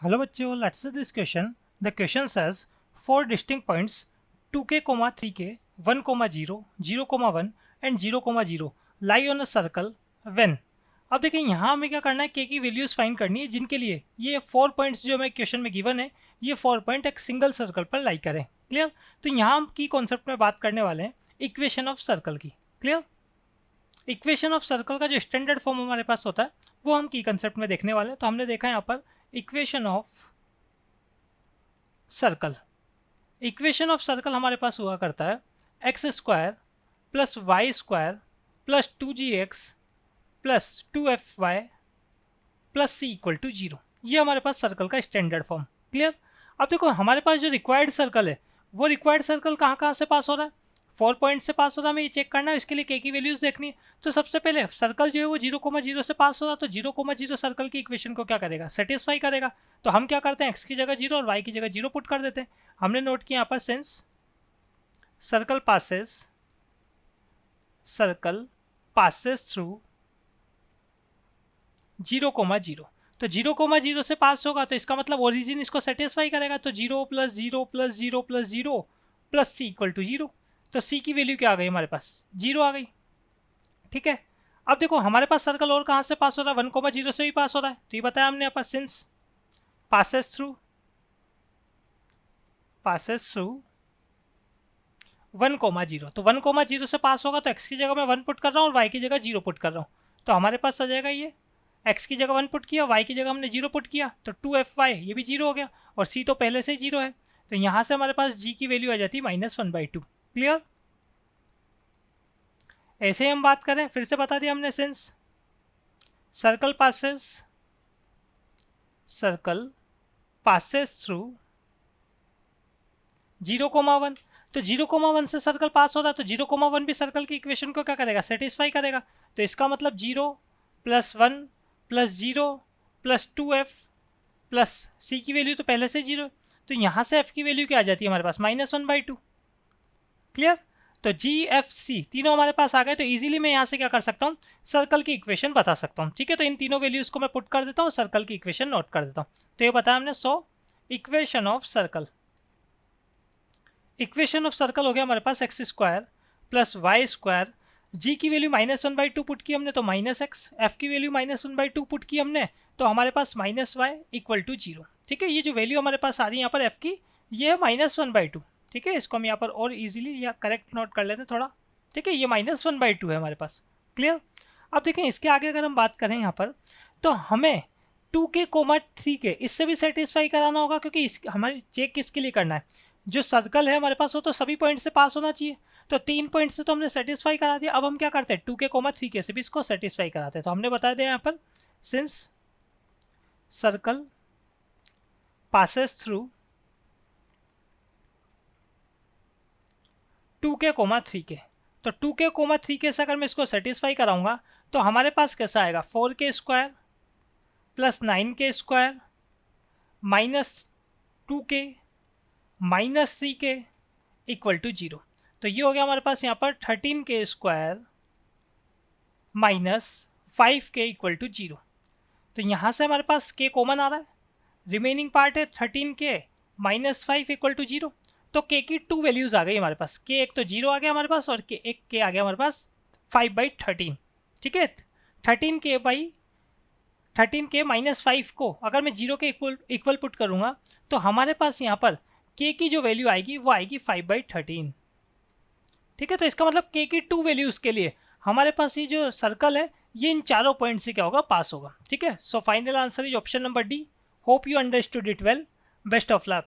Hello बच्चों, let's see this question. The question says four distinct points 2k, 3k, 1, 0, 0, 1 and 0, 0 lie on a circle when. अब देखिए यहाँ हमें क्या करना है, k की वैल्यूज फाइंड करनी है जिनके लिए ये 4 पॉइंट्स जो हमें क्वेश्चन में गिवन है ये 4 पॉइंट एक सिंगल सर्कल पर लाई करें। क्लियर? तो यहाँ हम की कॉन्सेप्ट में बात करने वाले हैं इक्वेशन ऑफ सर्कल की। क्लियर? इक्वेशन ऑफ सर्कल का जो स्टैंडर्ड फॉर्म हमारे पास होता है वो हम की कंसेप्ट में देखने वाले हैं। तो हमने देखा यहाँ पर equation of circle. Equation of circle हमारे पास हुआ करता है x square plus y square plus 2gx plus 2fy plus c equal to 0। ये हमारे पास सर्कल का स्टैंडर्ड फॉर्म। क्लियर? अब देखो हमारे पास जो रिक्वायर्ड सर्कल है वो रिक्वायर्ड सर्कल कहाँ से पास हो रहा है, 4 पॉइंट से पास हो रहा है। हमें ये चेक करना है, इसके लिए के की वैल्यूज देखनी है। तो सबसे पहले सर्कल जो है वो 0, 0 से पास हो रहा है, तो 0, 0 सर्कल की इक्वेशन को क्या करेगा, सेटिस्फाई करेगा। तो हम क्या करते हैं, एक्स की जगह 0 और वाई की जगह 0 पुट कर देते हैं। हमने नोट किया यहाँ पर सिंस सर्कल पासेस थ्रू 0, 0, तो 0, 0 से पास होगा तो इसका मतलब ओरिजिन इसको सेटिस्फाई करेगा। तो 0 + 0 + 0 + 0 प्लस सी इक्वल टू 0। तो सी की वैल्यू क्या आ गई, हमारे पास 0 आ गई। ठीक है, अब देखो हमारे पास सर्कल और कहाँ से पास हो रहा है, 1, 0 से भी पास हो रहा है। तो ये बताया हमने यहाँ पर सिंस पासेस थ्रू 1, 0, तो 1, 0 से पास होगा तो x की जगह मैं 1 पुट कर रहा हूँ और y की जगह 0 पुट कर रहा हूँ। तो हमारे पास आ जाएगा ये x की जगह 1 पुट किया, y की जगह हमने 0 पुट किया, तो 2fy ये भी 0 हो गया और c तो पहले से ही 0 है। तो यहाँ से हमारे पास g की वैल्यू आ जाती है -1/2। क्लियर? ऐसे ही हम बात करें, फिर से बता दिया हमने सिंस सर्कल पासेस थ्रू 0, 1, तो 0, 1 से सर्कल पास हो रहा है तो 0, 1 भी सर्कल की इक्वेशन को क्या करेगा, सेटिस्फाई करेगा। तो इसका मतलब 0 + 1 + 0 + 2f प्लस c की वैल्यू तो पहले से 0, तो यहाँ से f की वैल्यू क्या आ जाती है हमारे पास -1/2। क्लियर? तो g f c तीनों हमारे पास आ गए। तो इजीली मैं यहाँ से क्या कर सकता हूँ, सर्कल की इक्वेशन बता सकता हूँ। ठीक है, तो इन तीनों वैल्यूज को मैं पुट कर देता हूँ, सर्कल की इक्वेशन नोट कर देता हूँ। तो ये बताया हमने। सो इक्वेशन ऑफ सर्कल हो गया हमारे पास x square plus y square, g की वैल्यू -1/2 पुट की हमने तो -x, f की वैल्यू -1/2 पुट की हमने तो हमारे पास -y इक्वल टू 0। ठीक है, ये जो वैल्यू हमारे पास आ रही है यहाँ पर f की, ये है -1/2। ठीक है, इसको हम यहाँ पर और इजीली या करेक्ट नोट कर लेते हैं थोड़ा। ठीक है, ये -1/2 है हमारे पास। क्लियर? अब देखें इसके आगे अगर हम बात करें यहाँ पर, तो हमें 2k, 3k इससे भी सेटिस्फाई कराना होगा, क्योंकि हमारी चेक किसके लिए करना है, जो सर्कल है हमारे पास वो तो सभी पॉइंट से पास होना चाहिए। तो 3 पॉइंट से तो हमने सेटिस्फाई करा दिया। अब हम क्या करते हैं, 2k, 3k से भी इसको सेटिस्फाई कराते हैं। तो हमने बता दिया यहाँ पर since circle passes through 2k, 3k, तो 2k, 3k से अगर मैं इसको सेटिस्फाई कराऊंगा तो हमारे पास कैसा आएगा, 4k square plus 9k square -2k -3k equal to 0। तो ये हो गया हमारे पास यहाँ पर 13k square -5k equal to 0। तो यहाँ से हमारे पास k कॉमन आ रहा है, रिमेनिंग पार्ट है 13k -5 इक्वल टू 0। तो k की 2 वैल्यूज आ गई हमारे पास, k एक तो 0 आ गया हमारे पास और एक k आ गया हमारे पास 5/13। ठीक है, 13k -5 को अगर मैं 0 के इक्वल पुट करूँगा तो हमारे पास यहाँ पर k की जो वैल्यू आएगी वो आएगी 5/13। ठीक है, तो इसका मतलब k की 2 वैल्यूज़ के लिए हमारे पास ये जो सर्कल है ये इन चारों पॉइंट से क्या होगा, पास होगा। ठीक है, so final answer is option number D. Hope you understood it well. Best of luck.